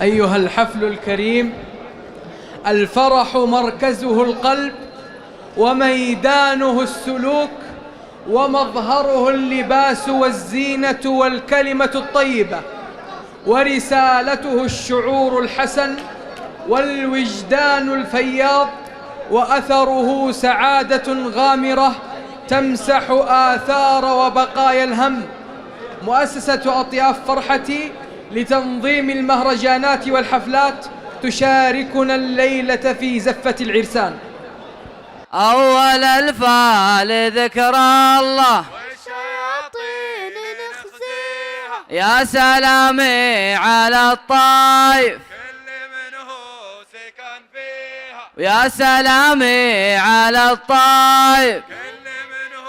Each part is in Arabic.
أيها الحفل الكريم، الفرح مركزه القلب وميدانه السلوك ومظهره اللباس والزينة والكلمة الطيبة، ورسالته الشعور الحسن والوجدان الفياض، وأثره سعادة غامرة تمسح آثار وبقايا الهم. مؤسسة أطياف فرحتي لتنظيم المهرجانات والحفلات تشاركنا الليلة في زفة العرسان. أول الفال ذكر الله والشياطين نخزيها، يا سلامي على الطايف كل منه سكن فيها، ويا سلامي على الطايف كل منه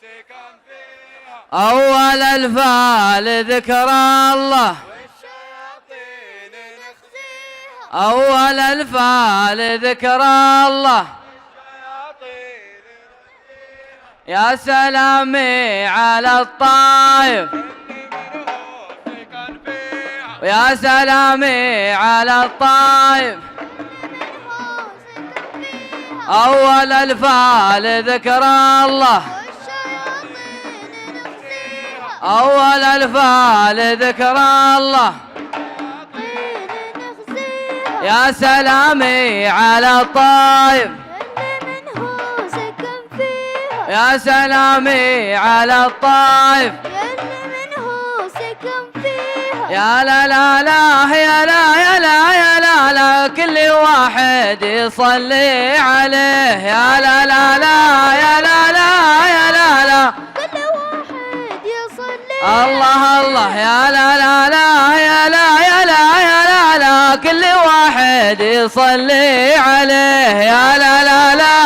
سكن فيها. أول الفال ذكر الله والشياطين نخزيها، أول الفال ذكر الله الشياطين نخزيها، يا سلامي على الطايف كل منه سكن فيها، ويا سلامي على الطايف أول الفال ذكر الله والشياطين نخزيها، أول الفال ذكر الله الشياطين نخزيها، يا سلامي على الطايف كل منه سكن فيها، يا سلامي على الطايف كل منه سكن فيها. يا لا لا لا يا لا يا لا يا لا لا كل واحد يصلي عليه يا لا لا لا يا لا لا يا لا لا كل واحد يصلي الله الله يا لا لا لا يا لا يا لا يا لا لا كل واحد يصلي عليه يا لا لا لا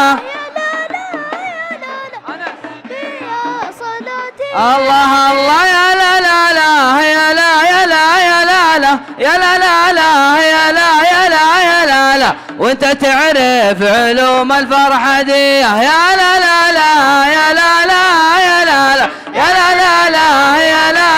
يا صلاتي الله الله يا لا لا لا يا لا يا لا يا لا لا يا لا لا لا يا لا يا لا يا لا لا وانت تعرف علوم الفرحة دي يا لا لا لا يا لا لا يا لا لا يا لا لا لا يا لا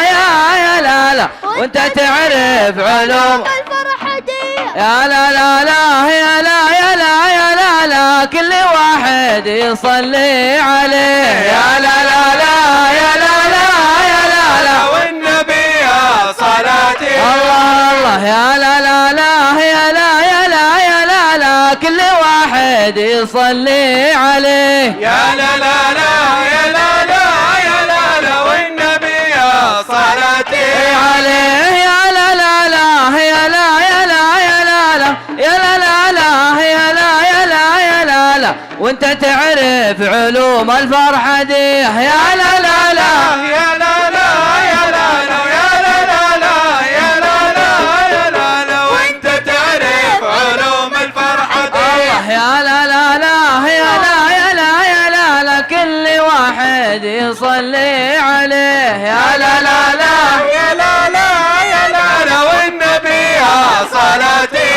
يا لا لا وانت تعرف علوم الفرحة دي يا لا لا لا يا لا يا لا يا لا لا كل واحد يصلي عليه يا لا لا لا يا لا لا يا لا لا والنبي يا صلاتي الله الله يا لا لا لا يا لا يا لا يا لا لا كل واحد يصلي عليه يا لا لا لا يا لا لا يا لا لا والنبي يا صلاتي عليه يا لا لا لا يا لا يا لا يا لا لا يا لا لا لا يا لا يا لا يا لا لا وانت تعرف علوم الفرحة دي يا لا لا لا يا لا لا يا لا لا يا لا لا لا يا لا لا يا لا لا وانت تعرف علوم الفرحة دي الله يا لا لا لا يا لا يا لا يا لا لا كل واحد يصلي عليه يا لا لا لا يا لا لا يا لا لا والنبي يا صلاتي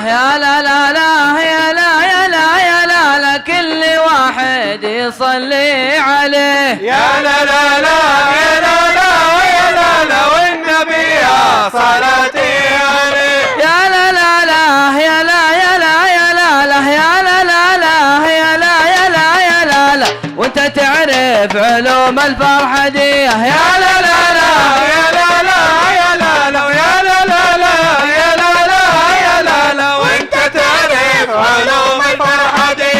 يا لا لا لا يا لا يا لا يا لا لا كل واحد يصلي عليه يا لا لا لا يا لا لا يا لا لا والنبي يا صلاتي عليه يا لا لا لا يا لا يا لا يا لا لا يا لا لا لا يا لا يا لا يا لا لا وانت تعرف علوم الفرحة دي يا لا لا لا يا لا لا يا لا لا يا لا لا لا يا لا لا يا لا لا وانت تعرف علوم الفرحة دي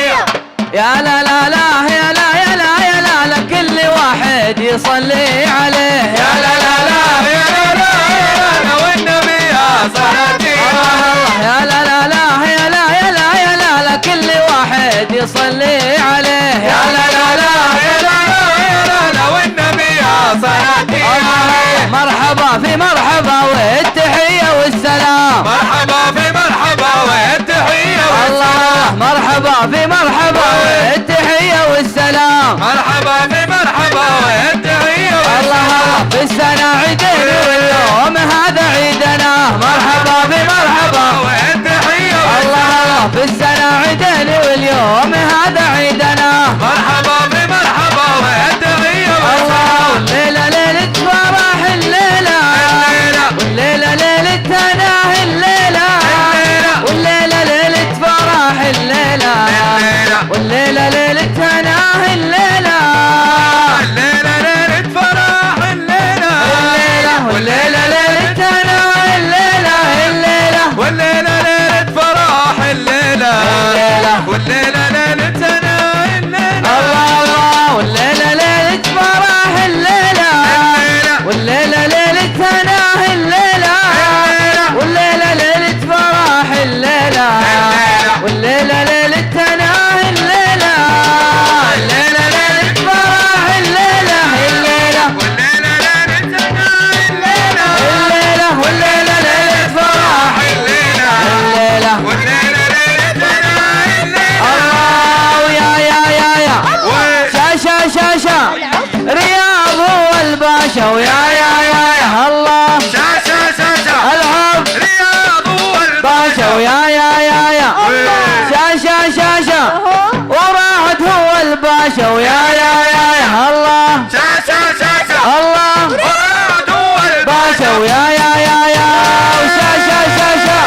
يا لا لا لا يا لا يا لا يا لا لا كل واحد يصلي عليه يا لا لا لا يا لا لا يا لا لا والنبي يا صلاتي يا لا لا لا يا لا يا لا يا لا لا كل واحد يصلي عليه يا لا لا لا يا رياض هو الباشا ويا الله الحب رياض هو باشا ويا شاشة وراحت هو الباشا ويا الله الله وراد هو باشا ويا وشاشة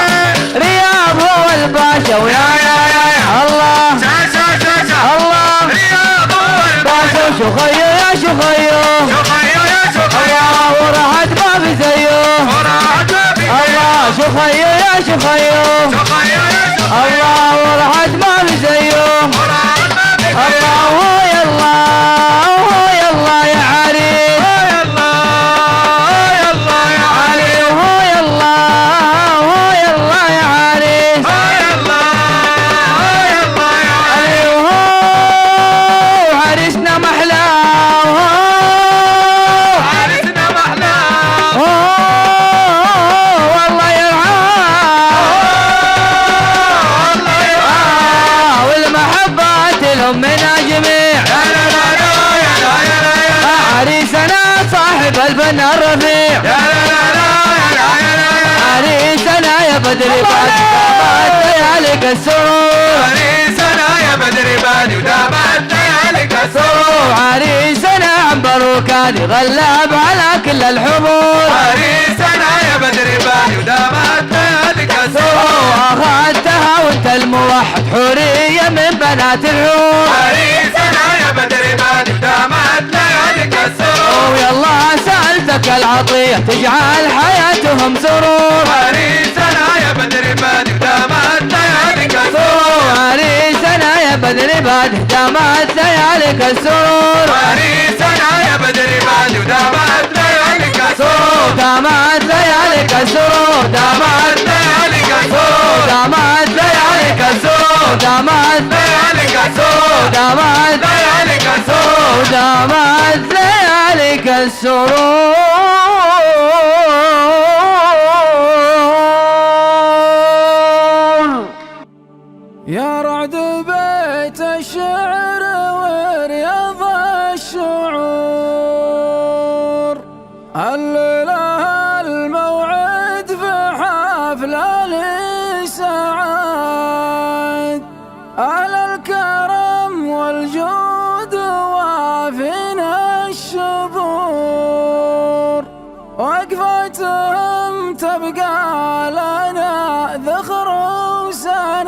رياض هو الباشا ويا الله الله رياض هو باشا شخيو يا شخيو الله وراحت ما في زيه الله شخيو يا شخيو الله وراحت ما في زيه الله هو يلا يا عريس علي هو يلا يا عريس علي هو عريسنا محلاه والله يرعاه والمحبة لهم منا جميع عريسنا صاحب الفن الرفيع عريسنا يا بدري بعد لياليك السرور عريسنا عنبر وكان يغلب على كل الحضور واخذتها وانت الموحد حورية من بنات الحور ويلا سألتك العطية تجعل حياتهم سرور عريسنا يا بدري بعد دامت لياليك السرور دامت لياليك السرور دامت لياليك السرور دامت لياليك السرور دامت لياليك السرور دامت لياليك السرور دامت لياليك السرور يا رعد بيت الشعر ورياض الشعور الليلة الموعد في حفلة لسعاد على الكرم والجود وافينا الشبور وقفتهم تبقى لنا ذخر وسند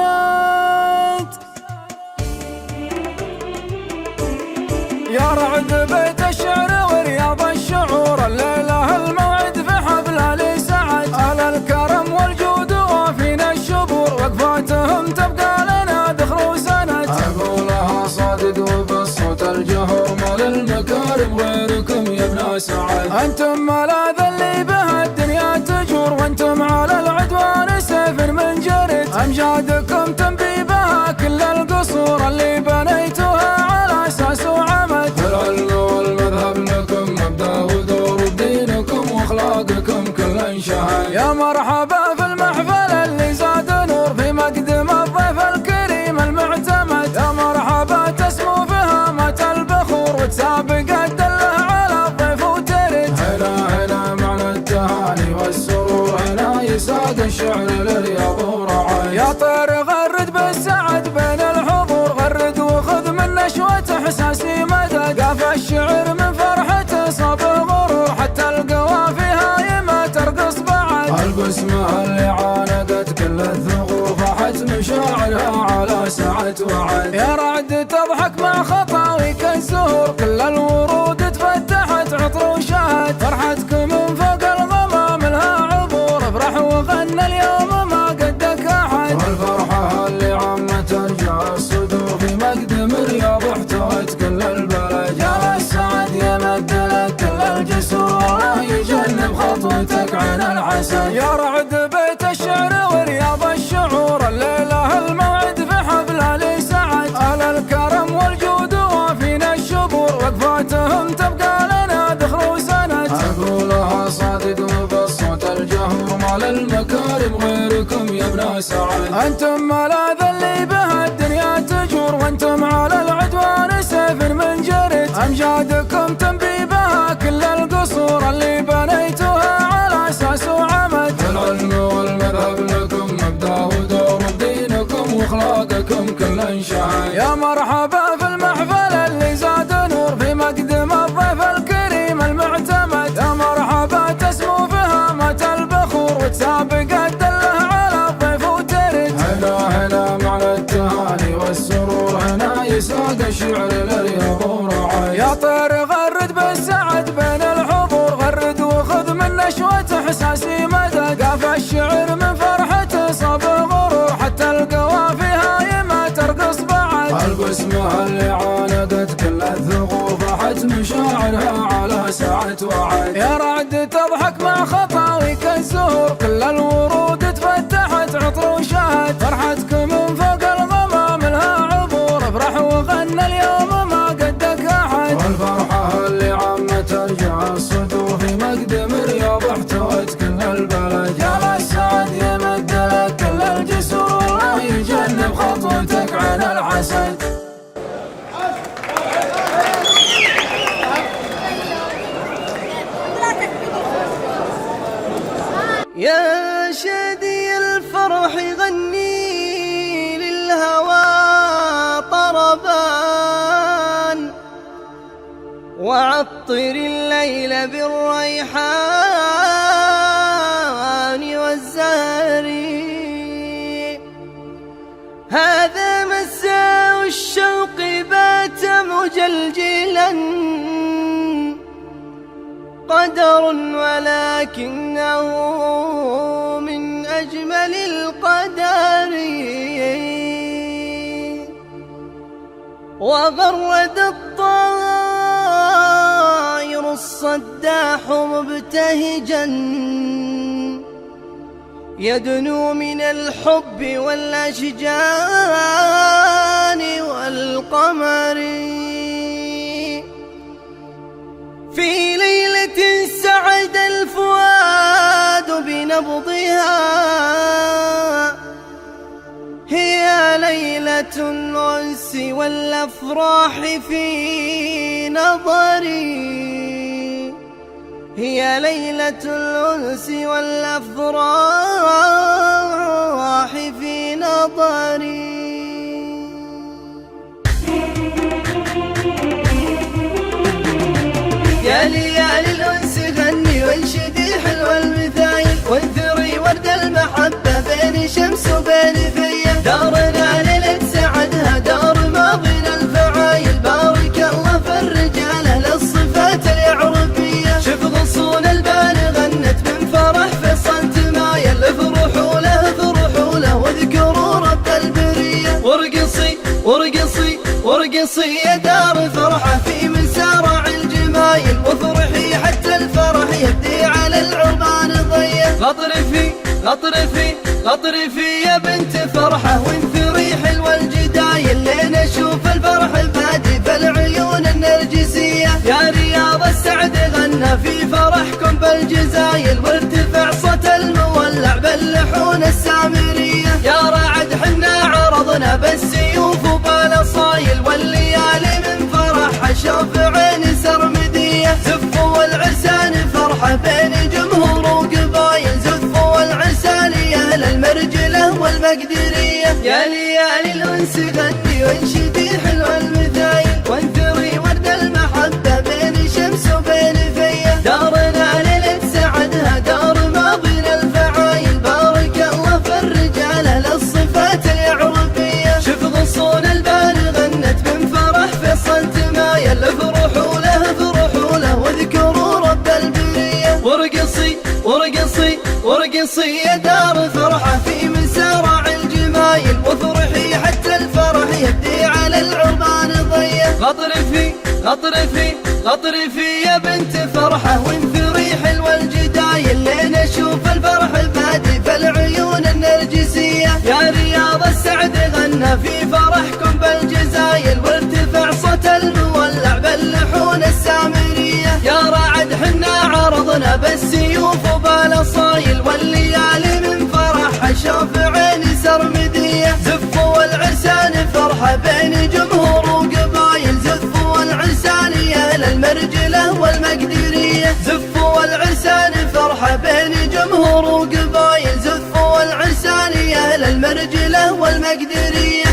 يا رعد بيت الشعر ورياض الشعور الليلة الموعد في حفلة لسعد على الكرم والجود وافينا الشبور وقفاتهم تبقى لنا ذخر وسند أقولها صادق وبالصوت الجهور مال المكارم غيركم يا ابن سعد أنتم ملاذ اللي بها الدنيا تجور وانتم على العدوان سيف من جرد أمجادكم تنبي بها كل القصور اللي بنيتوها على أساس وعمد العلم والمذهب لكم مبدأ ودور دينكم واخلاقكم كل انشهد يا مرحبا في المحفل اللي زاد نور في مقدم الضيف الكريم المعتمد يا مرحبا تسمو فهامة البخور وتسابق الدله على الضيف وترد هنا معنى التهاني والسرور هنا يساد الشعر للرياض ورعاي يا طير غرد بالسعد بين الحضور غرد وخذ من نشوة احساسي مدد قاف الشعر من فرحته صاب غرور حتى القوافي هاي ما ترقص بعد البسمة اللي عاندت كل الثغور فاحت مشاعرها على سعة وعد يا رعد تضحك مع خطاويك الزهور كل الورود تفتحت عطر وشهد فرحتكم من فوق الغمام لها عبور افرح وغنى اليوم ما قدك احد والفرحة اللي عمت ترجع الصدور في مقدم الرياض احتوت كل البلد يا السعد يمد لك كل الجسور والله يجنب خطوتك عن العسل يا رعد بيت الشعر ورياض الشعور الليلة الموعد في حفلة لسعد على الكرم والجود وافينا الشبور وقفاتهم تبقى لنا ذخر وسند أقولها صادق وبالصوت الجهور مال المكارم غيركم يا ابن سعد أنتم ملاذ اللي بها الدنيا تجور وانتم على العدوان سيف من جرد أمجادكم تنبي بها كل القصور اللي بنيتوها على أساس وعمد. العلم والمذهب لكم مبدأ ودور دينكم وأخلاقكم كل شعائر. يا مرحبا في المحفل اللي زاد نور في مقدم الضيف الكريم المعتمد. يا مرحبا تسمو فهامة البخور وتسابق الدله على الضيف وترد. هلا هلا معنى التهاني والسرور هنا يساق الشعر للرياض ورعاية. يا طير غرد بالسعد بين الحضور غرد وخذ من نشوة احساسي مدد. قاف الشعر من فرحته صاب غرور حتى القوافي هايمة ترقص بعد. البسمة اللي عاندت كل الثغور ضحت مشاعرها على ساعة وعد. يا رعد تضحك مع خطاويك الزهور كل الورود تفتحت عطر وشهد. فرحتكم من فوق الغمام لها عبور افرح وغنى اليوم ما قدك احد. والفرحة اللي عمت ترجع الصدور في مقدم الرياض احتوت كل البلد. يا للسعد يمد لك كل الجسور والله يجنب خطوتك عن الحسد. يا شادي الفرح غني للهوى طربان وعطر الليل بالريحان والزهر. هذا مساء الشوق بات مجلجلا قدر ولكنه من أجمل القدر. وغرد الطائر الصداح مبتهجا يدنو من الحب والأشجان والقمر. في ليلة سعد الفؤاد بنبضها هي ليلة الأنس والأفراح في نظري. هي ليلة الأنس والأفراح في نظري. يا ليالي الأنس غني وانشدي حلو المثايل وانثري ورد المحبة بين شمس وبين فيا. دارنا ليلة سعدها دار ماضينا الفعايل بارك الله في الرجالة للصفات اليعربية. شوف غصون البال غنت من فرح فصل تمايل افرحوا له افرحوا له واذكروا رب البرية. وارقصي وارقصي وارقصي يا دار فرحة في مسارع الجمايل وافرحي حتى الفرح يبدي على العربان ضية. غطرفي غطرفي غطرفي يا بنت فرحة وانثري حلوة الجدايل لين اشوف الفرح بادي في العيون النرجسية. يا رياض السعد غنى في فرحكم بالجزايل وارتفع صوت المولع باللحون السامرية. يا رعد حنا عرضنا بالسيوف وبالاصايل والليالي من فرح اشوف عيني سرمدية. زفوا والعرسان فرحة بين جمهور وقبايل زفوا والعرسان يا اهل المرجلة والمقدرية. يا ليالي الأنس غني وانشدي حلو المثايل وانثري ورد المحبة بين شمس وبين فيا. دارنا ليلة سعدها دار ماضينا الفعايل بارك الله في الرجالة للصفات اليعربية. شوف غصون البال غنت من فرح فصل تمايل افرحوا له افرحوا له واذكروا رب البرية. وارقصي وارقصي وارقصي يا دار فرحة في مسارع الجمايل وافرحي حتى الفرح يبدي على العربان ضية. غطرفي غطرفي غطرفي يا بنت فرحة وانثري حلوة الجدايل لين اشوف الفرح بادي في العيون النرجسية. يا رياض السعد غنى في فرحكم بالجزايل وارتفع صوت المولع باللحون السامرية. يا رعد حنا عرضنا بالسيوف وبالاصايل والليالي من فرح اشوف عيني سرمدية. زفوا والعرسان فرحة بين جمهور وقبايل زفوا والعرسان يا فرحة بين جمهور وقبايل، زفوا والعرسانية للمرجلة والمقدرية.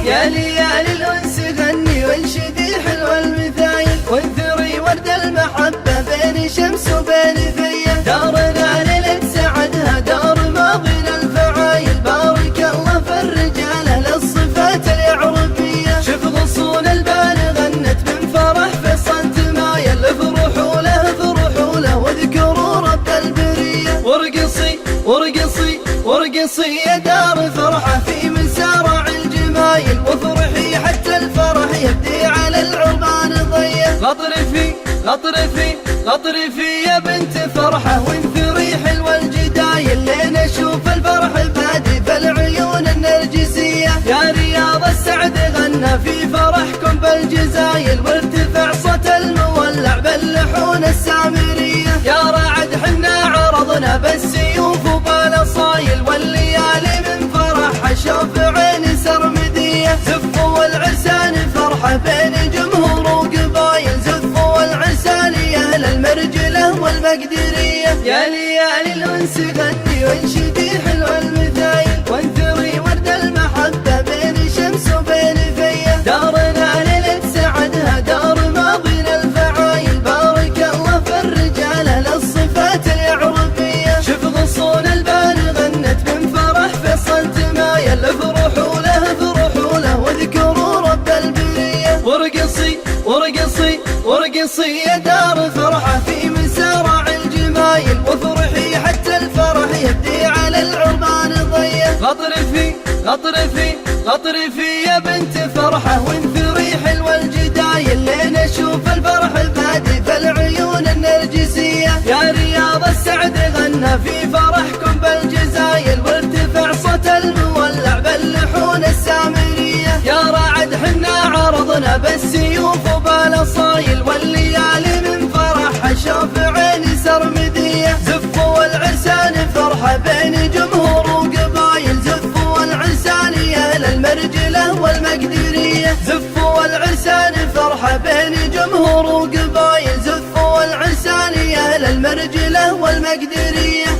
يا ليالي الأنس غني وانشدي حلوة المثايل، وانثري ورد المحبة بين شمس وبين ثية. دارنا ليلة سعدها دار ماضينا الفعايل، بارك الله في الرجالة للصفات اليعربية. شوف غصون البال غنت من فرح فصل تمايل، افرحوا له افرحوا له واذكروا رب البرية. وارقصي وارقصي وارقصي يا دار فرحة في مسارع الجمايل، وافرحي حتى الفرح يبدي على العربان ضية. غطرفي غطرفي غطرفي يا بنت فرحة وانثري حلوة الجدايل، لين اشوف الفرح بادي بالعيون النرجسية. يا رياض السعد غنى في فرحكم بالجزايل، وارتفع صوت المولع باللحون السامرية. يا رعد حنا عرضنا بالسيوف وبالاصايل، والليالي من فرح اشوف عيني سرمدية. زفوا والعرسان فرحة بين جمهور وقبايل، زفوا والعرسانية للمرجلة والمقدرية. يا ليالي الأنس غني وانشدي حلوة المثايل، وانثري ورد المحبة بين شمس وبين ثية. دارنا ليلة سعدها دار ماضينا الفعايل، بارك الله في الرجالة للصفات اليعربية. شوف غصون البال غنت من فرح فصل تمايل، افرحوا له افرحوا له واذكروا رب البرية. وارقصي وارقصي وارقصي يا دار فرحة في مسارع الجمايل، وافرحي حتى الفرح يبدي على العربان ضية. غطرفي غطرفي غطرفي يا بنت فرحة وانثري حلوة الجدايل، لين اشوف الفرح بادي بالعيون النرجسية. يا رياض السعد غنى في فرحكم بالجزايل، وارتفع صوت المولع باللحون السامرية. يا رعد حنا عرضنا بالسيوف وبالاصايل، والليالي من فرح اشوف عيني سرمدية. زفوا والعرسان فرحة بين جمهور وقبايل، زفوا والعرسانية للمرجلة والمقدرية. زفوا والعرسان فرحة بين جمهور وقبايل، زفوا والعرسانية للمرجلة والمقدرية.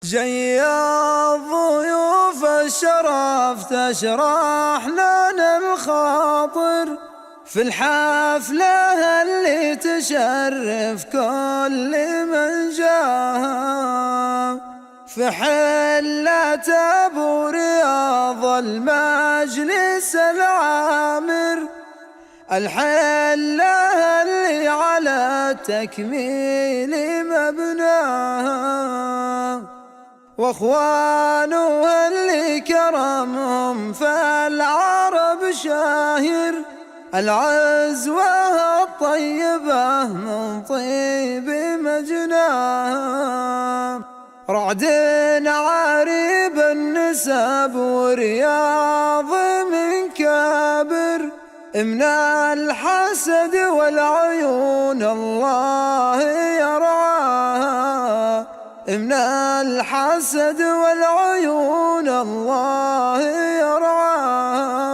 جيا ضيوف الشرف تشرح لنا الخاطر، في الحفلة اللي تشرف كل من جاها. في حلة أبو رياض المجلس العامر، الحلة اللي على تكميل مبناها. واخوانه اللي كرمهم في العرب شاهر، العزوة الطيبة من طيب مجناها. رعد عريب النسب ورياض من كابر، من الحسد والعيون الله يرعاها. من الحسد والعيون الله يرعاها.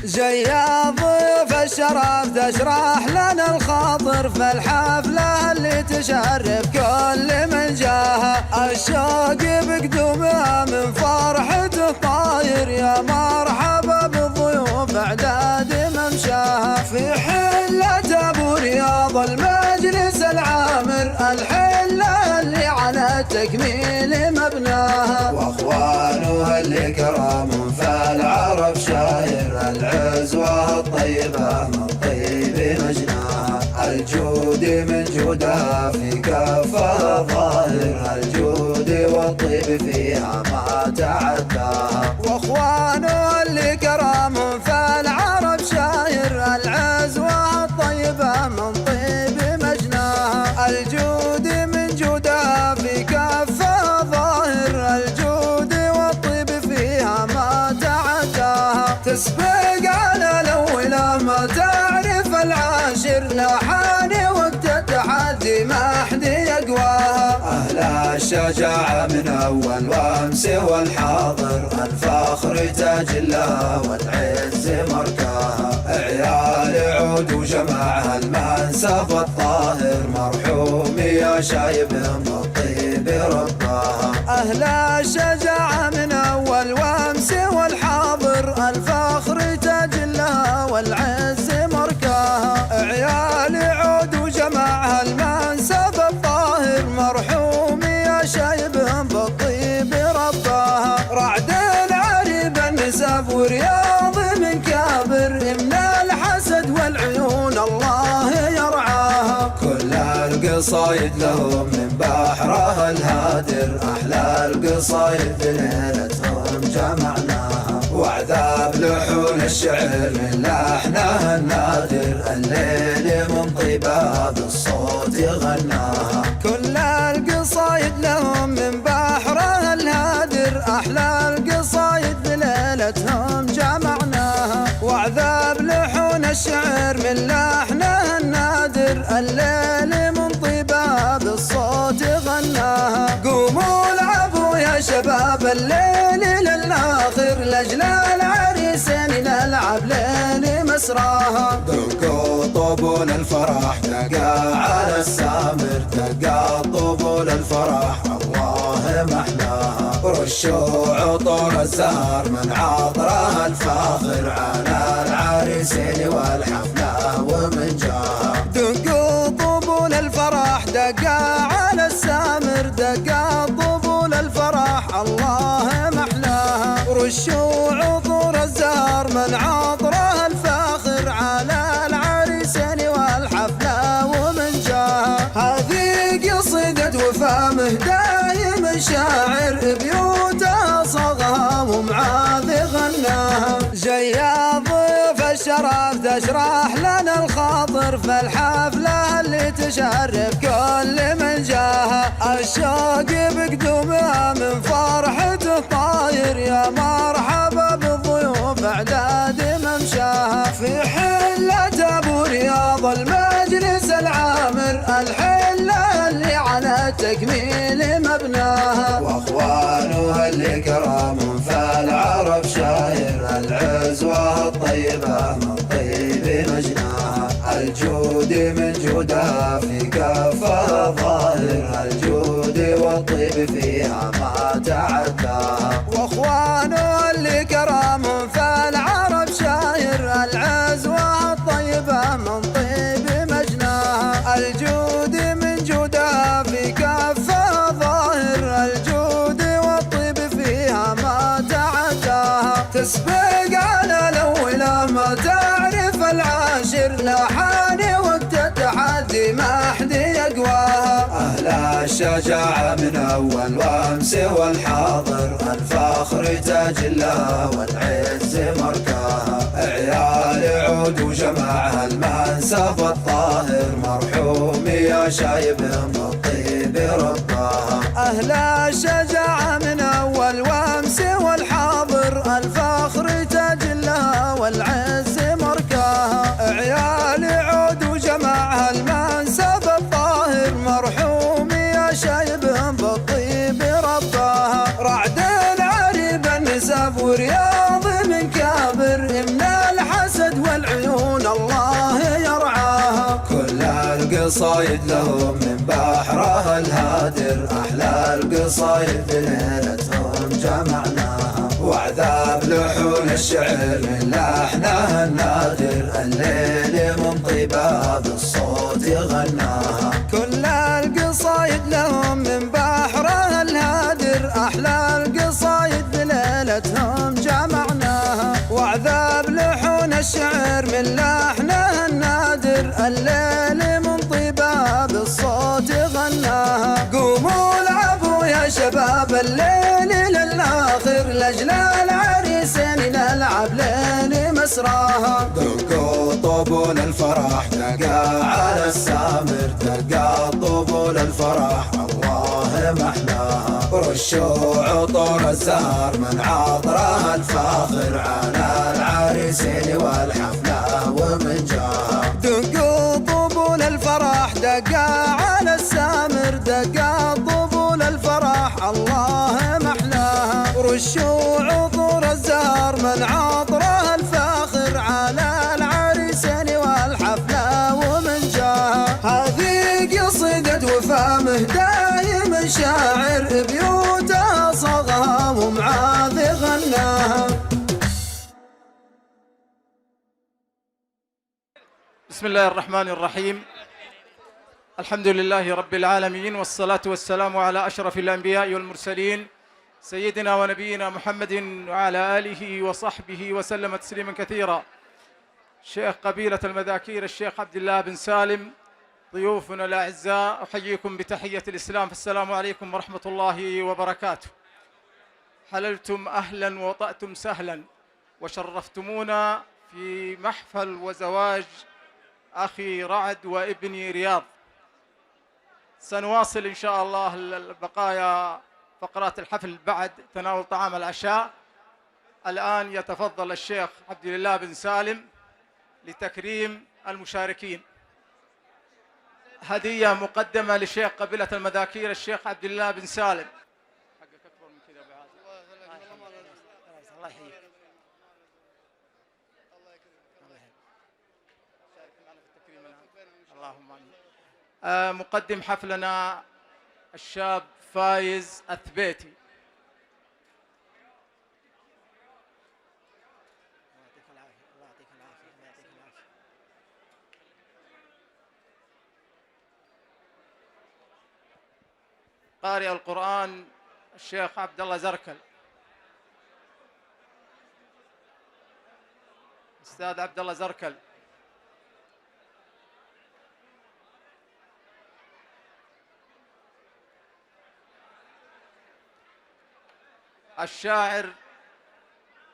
جاية ضيف الشرف تشرح لنا الخاطر، في الحفلة اللي تشرف كل من جاها. الشوق بقدومها من فرحته طاير، يا مرحبا بالضيوف اعداد ممشاها. في حلة ابو رياض المجلس العامر، الحلة اللي على تكميل مبناها. واخوانها اللي كرام في العرب شاير، العزوة الطيبة من طيب مجناها. الجود من جودها في كفها ظاهر، الجود والطيب فيها ما تعداها. واخوانها اللي كرام في العرب شاير، العزوة الطيبة من طيب مجناها. الجود من جودها في كفها ظاهر، الجود والطيب فيها ما تعداها. تسبق على الأولى ما تعرف العاشر، لا حاني وقت التحدي ما حد يقواها. أهل الشرف الشجاعة من أول وأمس والحاضر، الفخر تاج الله والعز مركاها، عيال عود وجماعها المنسف الطاهر، مرحوم يا شايب بالطيب رباها. أهل الشجاعة من أول وأمس والحاضر، الفخر تاج الله والعز مركاها، عيال عود وجماعها المنسف الطاهر، مرحوم يا شايب بالطيب رباها. رعد العريب النسب ورياض من كابر، من الحسد والعيون الله يرعاها. كل القصايد لهم من بحرها الهادر، أحلى القصايد بليلتهم جمعناها، وعذاب لحون الشعر من لحنها النادر، الليل من طيبها بالصوت غناها. كل القصايد لهم من بحرها الهادر، أحلى القصايد بليلتهم جمعناها، وعذاب لحون الشعر من لحنها النادر، الليل من طيبها بالصوت غناها. قوموا العبوا يا شباب الليل للآخر، لأجل العريسين نلعب ليل مسراها. دقوا طبول الفرح دقا على السامر، دقا طبول الفرح الله محلاها، رشوا عطور الزهر من عطرها الفاخر، على العريسين والحفلة ومن جاها. دقوا طبول الفرح دقا على السامر، دقا طبول الفرح الله محلاها، رشوا عطور الزهر من عطرها الفاخر، على العريسين والحفلة ومن جاها. هذه قصيدة وفامه دايم شاعر، بيوتها صغها ومعاذ غناها. جاي ضيف الشرف تشرح لنا الخاطر، في الحفلة اللي تشرف كل من جاها. الشوق بقدومها من فرحته طاير، يا مرحبا بالضيوف اعداد ممشاها. في حلة ابو رياض المجلس العامر، الحلة اللي على تكميل مبناها، واخوانها اللي كرام فالعرب شاير، العزوة الطيبة من طيب مجناها، الجود من جودها في كفها ظاهر، الجود والطيب فيها ما تعداها. واخوانه اللي كرام فالعرب شاير، العزوة الطيبة من طيب مجناها، الجود من جودها في كفها ظاهر، الجود والطيب فيها ما تعداها. تسبق على الأولى ما تعرف العاشر، لا حاني وقت التحدي ما حد يقواها. أهل الشجاعة من أول وأمس والحاضر، الفخر تاج الله والعز مركاها، عيال عود وجماعها المنسف الطاهر، مرحوم يا شايب بالطيب رباها. أهل الشجاعة من أول وأمس والحاضر، الفخر تاج الله والعز مركاها، عيال عود وجماعها المنسف الطاهر، مرحوم يا شايب بالطيب رباها. رعد العريب النسب ورياض من كابر، من الحسد والعيون الله يرعاها. كل القصايد لهم من بحرها الهادر، أحلى القصايد بليلتهم جمعناها، وعذاب لحون الشعر من لحنها النادر، الليل من طيبها بالصوت غناها. كل القصايد لهم من بحرها الهادر، أحلى القصايد بليلتهم جمعناها، وعذاب لحون الشعر من لحنها النادر، الليل من طيبها بالصوت غناها. قوموا العبوا يا شباب الليل للآخر، لأجل العريسين نلعب ليل مسراها. دقوا طبول الفرح دقا على السامر، دقا طبول الفرح الله محلاها، رشوا عطور الزهر من عطرها الفاخر، على العريسين والحفلة ومن جاها. دقوا طبول الفرح دقا على السامر، دقا طبول الفرح الله محلاها. رشوا عطور الزهر من عطره الفاخر على العريسين والحفلة ومن جاها. هذه قصيدة وفاء مهداي من شاعر بيوتها صغها ومعاذ غناها. بسم الله الرحمن الرحيم. الحمد لله رب العالمين، والصلاة والسلام على أشرف الأنبياء والمرسلين سيدنا ونبينا محمد وعلى آله وصحبه وسلم تسليما كثيرا. شيخ قبيلة المذاكير الشيخ عبد الله بن سالم، ضيوفنا الأعزاء، أحييكم بتحية الإسلام، فالسلام عليكم ورحمة الله وبركاته. حللتم أهلا وطأتم سهلا وشرفتمونا في محفل وزواج أخي رعد وابني رياض. سنواصل إن شاء الله البقايا فقرات الحفل بعد تناول طعام العشاء. الآن يتفضل الشيخ عبد الله بن سالم لتكريم المشاركين. هدية مقدمة لشيخ قبيلة المذاكير الشيخ عبد الله بن سالم. حقك أكبر من كذا بعد. الله يحييك. اللهم آمين. مقدم حفلنا الشاب فايز الثبيتي. قارئ القرآن الشيخ عبد الله زركل. أستاذ عبد الله زركل. الشاعر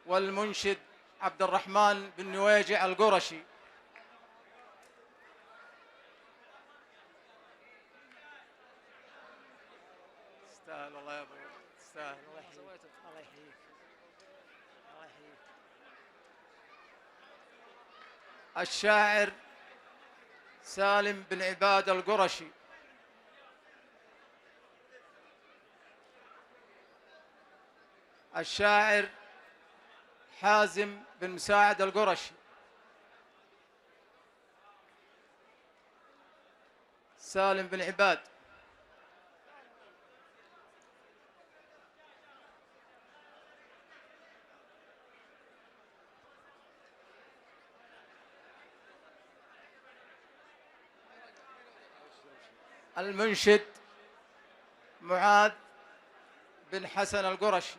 والمنشد عبد الرحمن بن نويجع القرشي. تستاهل الله يا ابو، تستاهل. الله يحييك، الله يحييك، الله يحييك. الشاعر سالم بن عباد القرشي. الشاعر حازم بن مساعد القرشي. سالم بن عباد. المنشد معاذ بن حسن القرشي.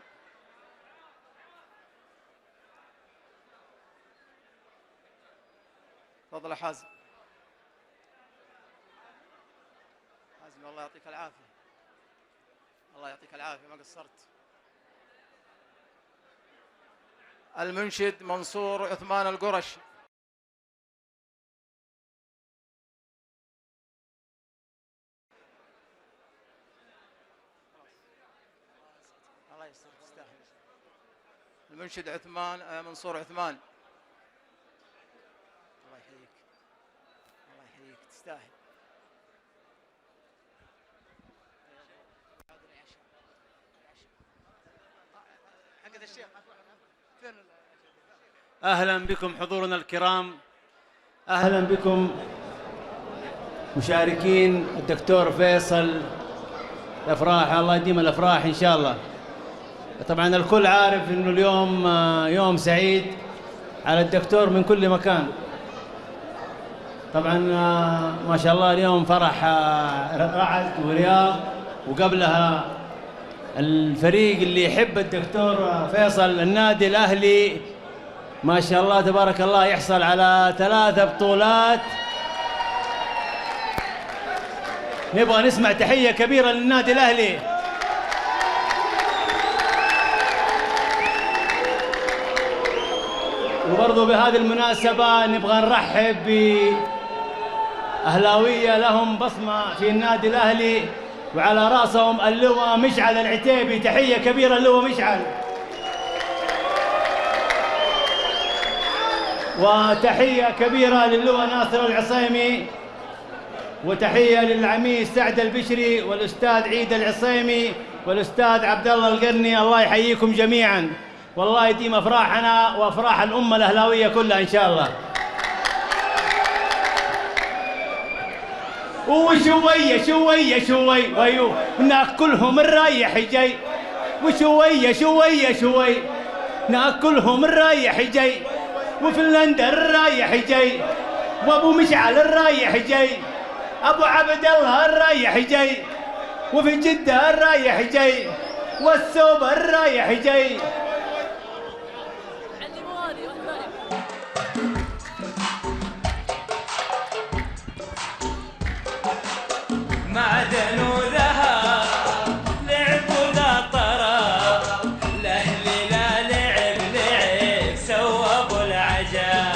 تفضل حازم. حازم الله يعطيك العافية، الله يعطيك العافية، ما قصرت. المنشد منصور عثمان القرشي. الله يستر، تستاهل. المنشد عثمان منصور عثمان. تستاهل. أهلا بكم حضورنا الكرام، أهلا بكم مشاركين الدكتور فيصل. الأفراح الله يديم الأفراح إن شاء الله. طبعا الكل عارف إنه اليوم يوم سعيد على الدكتور من كل مكان. طبعا ما شاء الله اليوم فرح رعد ورياض، وقبلها الفريق اللي يحب الدكتور فيصل النادي الأهلي ما شاء الله تبارك الله يحصل على 3 بطولات. نبغى نسمع تحية كبيرة للنادي الأهلي. وبرضو بهذه المناسبة نبغى نرحب بأهلاوية لهم بصمة في النادي الأهلي، وعلى رأسهم اللواء مشعل العتيبي. تحية كبيرة اللواء مشعل. وتحية كبيرة للواء ناصر العصيمي، وتحية للعميد سعد البشري والأستاذ عيد العصيمي والأستاذ عبد الله القرني، الله يحييكم جميعا، والله يديم أفراحنا وأفراح الأمة الأهلاوية كلها إن شاء الله. وشوية شوية شوي ويو ناكلهم الرايح جاي، وشوية شوية شوي ناكلهم الرايح جاي، وفنلندا الرايح جاي، وابو مشعل الرايح جاي، ابو عبد الله الرايح جاي، وفي جدة الرايح جاي، والثوب الرايح جاي. معدن وذهب لعب وذا طرب، الاهلي لا لعب لعب سوى ابو العجب.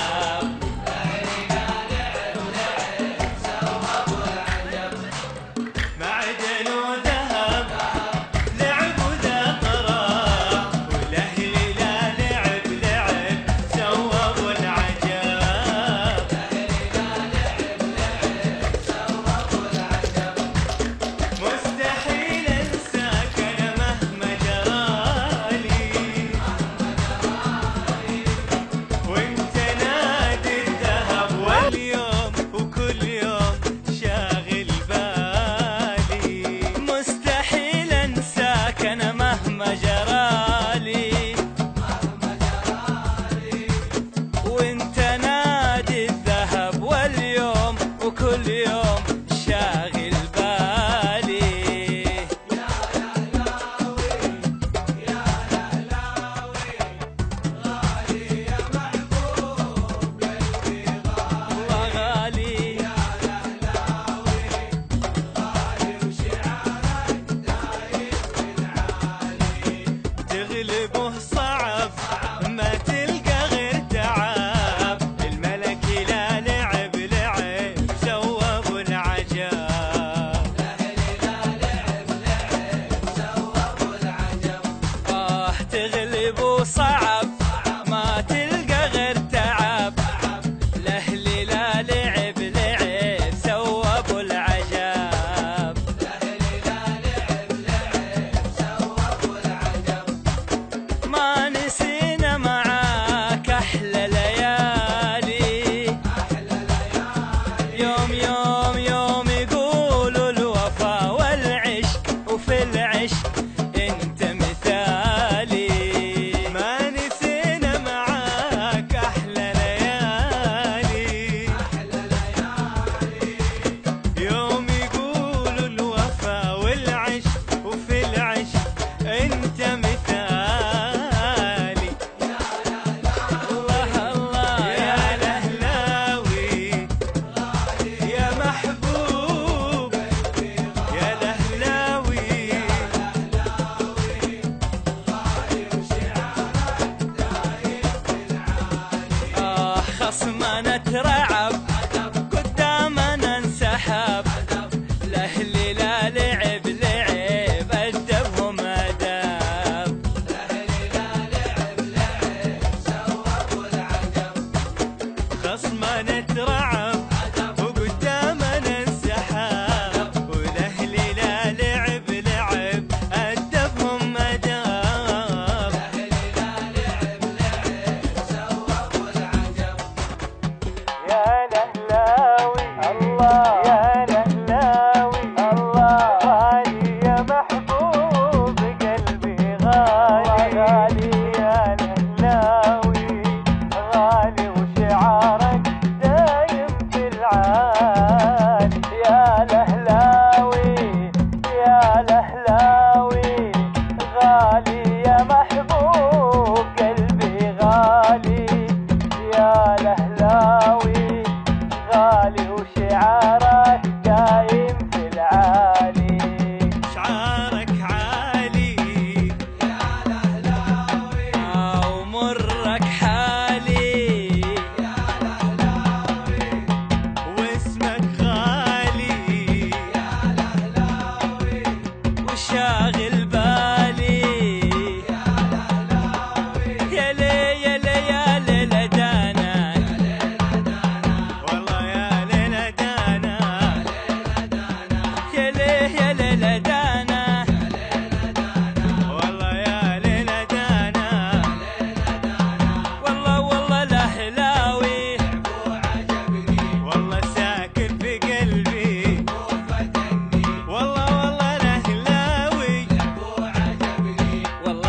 معدن وذهب لعب وذا طرب، والاهلي لا لعب لعب سوى ابو العجب. مستحيل انساك انا مهما جرالي، وانت نادي الذهب واليوم وكل يوم شاغل بالي. مستحيل انساك انا مهما جرالي، وانت نادي الذهب واليوم وكل يوم شاغل بالي. والله غالي تغلبه صعب ما تلقى غير تعب، الملك لا لعب لعب سوى ابو العجب. تغلبه صعب ما تلقى غير تعب، الاهلي لا لعب لعب سوى ابو العجب. ما نسينا معاك احلى ليالي، يوم يوم يوم يقولوا الوفا والعشق، وفي العشق انت مثالي. ما نسينا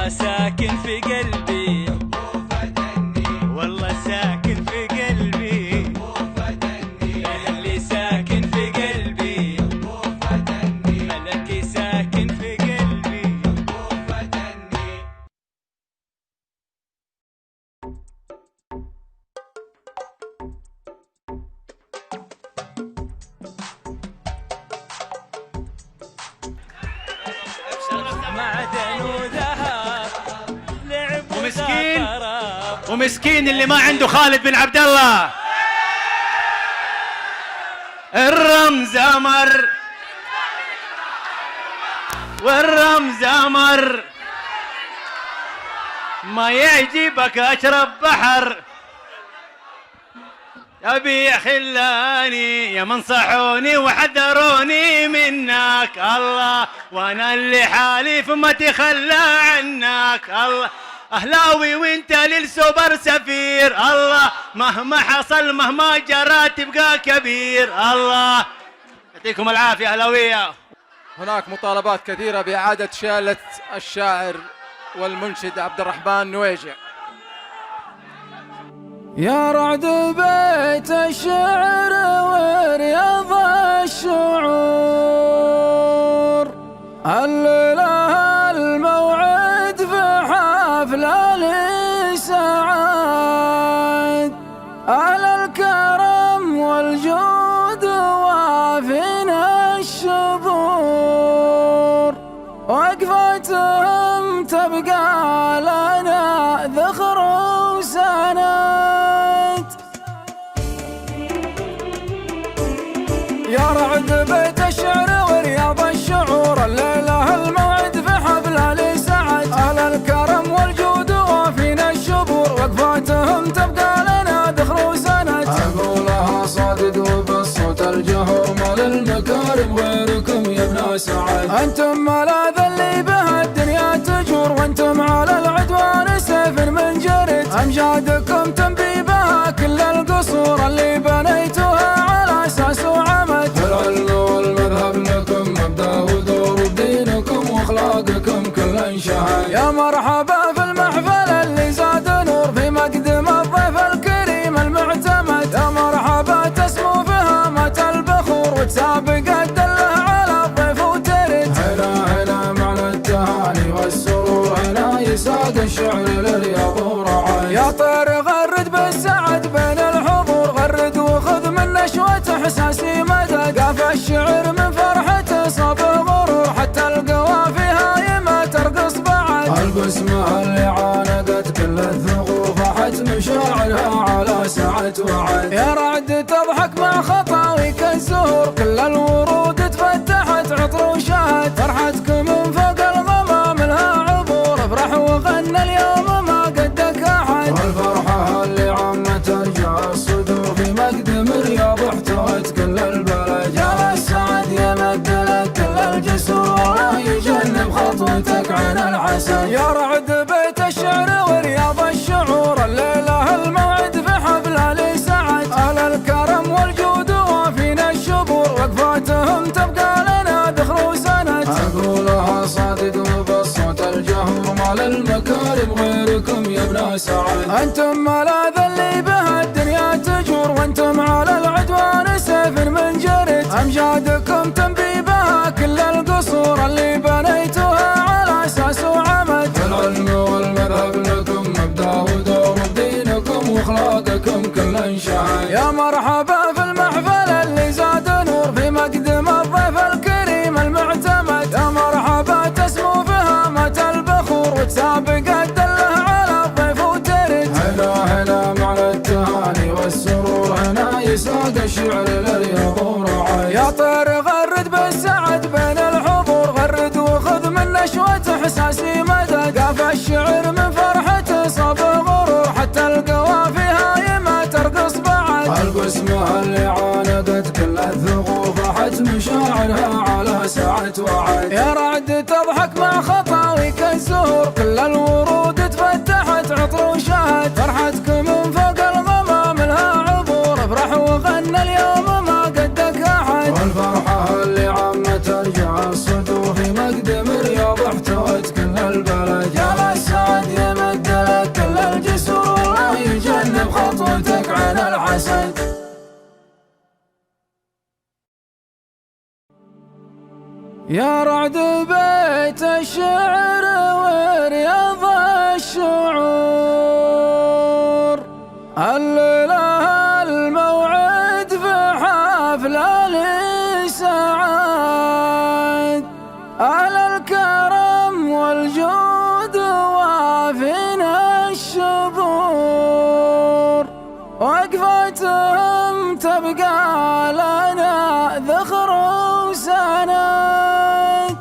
والله ساكن في قلبي والله ساكن في قلبي اللي ساكن في قلبي ملكي ساكن في قلبي معدن وذهب لعب ومسكين ومسكين اللي ما عنده خالد بن عبد الله. الرمز أمر والرمز أمر ما يعجبك أشرب بحر. أبي خلاني يا من صحوني وحذروني منك الله، وأنا اللي حالف ما تخلى عنك الله. أهلاوي وانت للسوبر سفير الله، مهما حصل مهما جرى تبقى كبير الله. يعطيكم العافية أهلاوية. هناك مطالبات كثيرة بإعادة شالة الشاعر والمنشد عبد الرحمن نويجع. يا رعد بيت الشعر ورياض الشعور، الليلة الموعد في حفلة لسعاد، أهل الكرم والجود وافينا الشبور، وقفتهم تبقى لنا ذخر وسند. يا رعد بيت الشعر ورياض الشعور، الليلة الموعد في حفلة لسعد، أهل الكرم والجود وافينا الشبور، وقفاتهم تبقى لنا ذخر وسند. أقولها صادق وبالصوت الجهور، مال المكارم غيركم يا ابن سعد، أنتم ملاذ اللي بها الدنيا تجور، وأنتم على العدوان سيف من جرد، أمجادكم تنبي بها كل القصور اللي بنيتوها على أساس وعمد. العلم والمذهب لكم مبدأ ودور، بدينكم واخلاقكم كل انشهد. يا مرحبا في المحفل اللي زاد نور، في مقدم الضيف الكريم المعتمد، يا مرحبا تسمو فهامة البخور، وتسابق الدله على الضيف وترد. هنا معنى التهاني والسرور، هنا يساد الشعر للرياض ورعاية. يا طير غرد بالسعد بين الحضور، غرد وخذ من نشوة احساسي مدد، قاف الشعر من فرحته صاب غرور، حتى القوافي هاي ما ترقص بعد. البسمة اللي عاندت كل الثغور، فاحت مشاعرها على سعة وعد. يا رعد تضحك مع خطاويك الزهور، كل الورود تفتحت عطر وشهد، فرحتكم من فوق الغمام لها عبور، افرح وغنى اليوم ما قدك احد. والفرحة اللي عامة ترجع الصدور، في مقدم الرياض احتوت كل البلد، يا السعد يمد لك كل الجسور، الله يجنب خطوتك عن الحسد. يا رعد بيت الشعر ورياض الشعور، الليلة الموعد في حفلة لسعد، أهل الكرم والجود وافينا الشبور، وقفاتهم تبقى لنا ذخر وسند. أقولها صادق وبالصوت الجهور، مال المكارم غيركم يا ابن سعد، أنتم ملاذ اللي بها الدنيا تجور، وأنتم على العدوان سيف من جرد، أمجادكم تنبي بها كل القصور اللي بنيتوها على أساس وعمد. العلم والمذهب لكم مبدأ ودور، بدينكم واخلاقكم كل انشهد. يا مرحبا في المحفل اللي زاد نور، في مقدم الضيف الكريم المعتمد، يا مرحبا تسمو فهامة البخور، وتسابق الدله على الضيف وترد. هنا معنى التهاني والسرور، هنا يساق الشعر للرياض ورعاية. يا طير غرد بالسعد بين الحضور، غرد وخذ من نشوة احساسي مدد، قاف الشعر من فرحته صاب غرور، حتى القوافي هاي ما ترقص بعد. البسمة اللي عاندت كل الثغور، فاحت مشاعرها على سعة وعد. يا رعد تضحك مع خطاويك الزهور، كل الورود تفتحت عطر وشهد، فرحتكم من فوق الغمام لها عبور، افرح وغنى اليوم ما قدك احد. والفرحة اللي عامة ترجع الصدور، في مقدم الرياض احتوت كل البلد، يا خطوتك عن الحسد. يا رعد بيت الشعر ورياض الشعور، الليلة الموعد في حفلة لسعاد، أهل الكرم والجود وافينا الشبور، وقفتهم تبقى لنا ذخر وسند.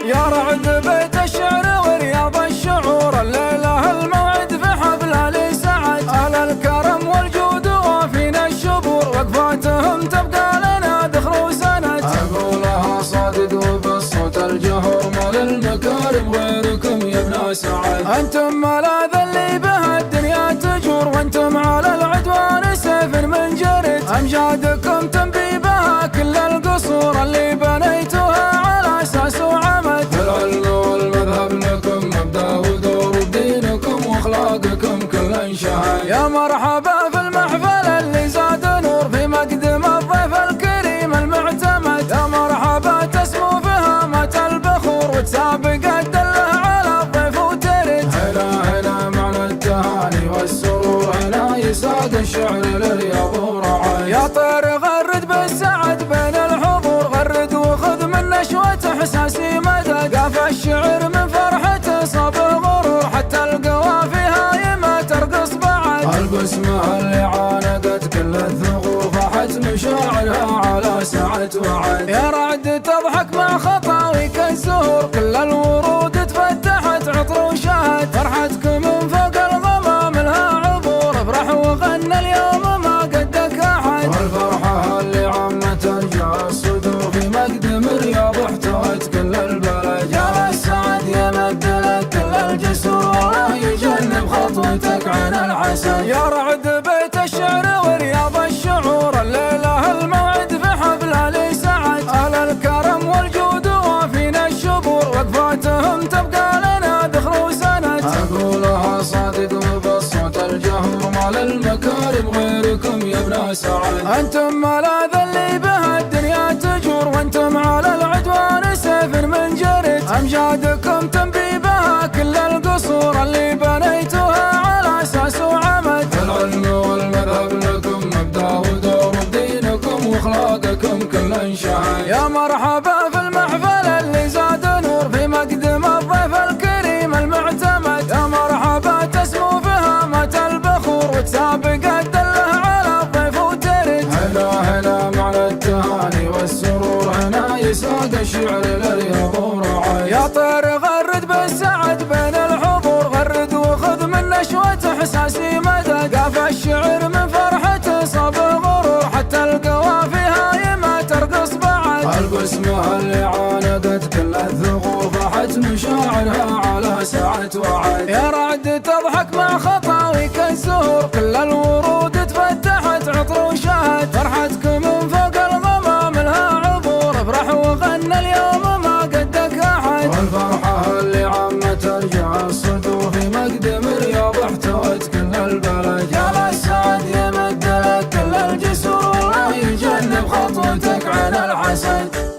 يا رعد بيت الشعر ورياض الشعور، الليلة الموعد في حفلة لسعد، أهل الكرم والجود وافينا الشبور، وقفاتهم تبقى لنا ذخر وسند. أقولها صادق وبالصوت الجهور، ما للمكارم غيركم يا ابن سعد. أنتم ملاذ اللي بها الدنيا تجور، وأنتم على العدوان سيف من جرد، أمجادكم تنبي بها كل القصور اللي بنيتوها على أساس وعمد. العلم والمذهب لكم مبدأ ودور، بدينكم واخلاقكم كل انشهد. يا مرحبا في المحفل اللي زاد نور، في مقدم الضيف الكريم المعتمد. يا مرحبا تسمو فهامة البخور، وتسابق الدله على الضيف وترد. هنا معنى التهاني والسرور، هنا يساد الشعر للرياض ورعاية. يا طير غرد بالسعد بين الحضور، غرد وخذ من نشوة احساسي مدد. قاف الشعر من فرحته صاب غرور، حتى القوافي هايمة ترقص بعد. البسمة اللي عانقت كل الثغور، فاحت مشاعرها على سعة وعد. يا رعد تضحك مع خطاويك الزهور، كل الورود تفتحت عطر وشهد. فرحتكم من فوق الغمام لها عبور، افرح وغنى اليوم ما قدك احد. والفرحة اللي عمت ترجع الصدور، في مقدم الرياض احتوت كل البلد. يا السعد يمد لك كل الجسور، والله يجنب خطوتك عن الحسد. يا رعد بيت الشعر ورياض الشعور، الليلة الموعد في حفلة لسعد، أهل الكرم والجود وافينا الشبور، وقفاتهم تبقى لنا ذخر وسند. أقولها صادق وبالصوت الجهور، ما للمكارم غيركم يا ابن سعد. أنتم ملاذ اللي بها الدنيا تجور، وأنتم على العدوان سيف من جرد، أمجادكم تنبي بها كل القصور اللي بنيتوها على أساس وعمد. العلم والمذهب لكم مبدأ ودور، بدينكم واخلاقكم كل انشهد. يا مرحبا في المحفل اللي زاد نور، في مقدم الضيف الكريم المعتمد. يا مرحبا تسمو فهامة البخور، وتسابق الدله على الضيف وترد. هنا معنى التهاني والسرور، هنا يساد الشعر للرياض ورعاية. يا طير غرد بالسعد بين الحضور، غرد وخذ من نشوة احساسي مدد. قاف الشعر من فرحته صاب غرور، حتى القوافي هايمة ترقص بعد. البسمة اللي عانقت كل الثغور، فاحت مشاعرها على سعة وعد. يا رعد تضحك مع خطاويك الزهور، كل الورود تفتحت عطر وشهد. فرحتكم من فوق الغمام لها عبور، افرح وغنى اليوم ما قدك احد. والفرحة اللي عمت ترجع الصدور، في مقدم الرياض احتوت كل البلد. يا السعد يمد لك كل الجسور، والله يجنب خطوتك عن الحسد.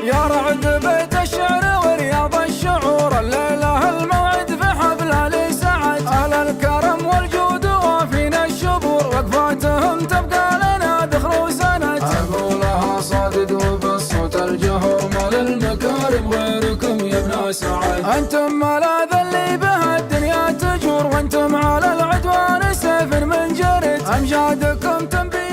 يا رعد بيت الشعر ورياض الشعور، الليلة الموعد في حفلة لسعد، أهل الكرم والجود وافينا الشبور، وقفاتهم تبقى لنا ذخر وسند. أقولها صادق وبالصوت الجهور، ما للمكارم غيركم يا ابن سعد. أنتم ملاذ اللي بها الدنيا تجور، وأنتم على العدوان سيف من جرد، أمجادكم تنبي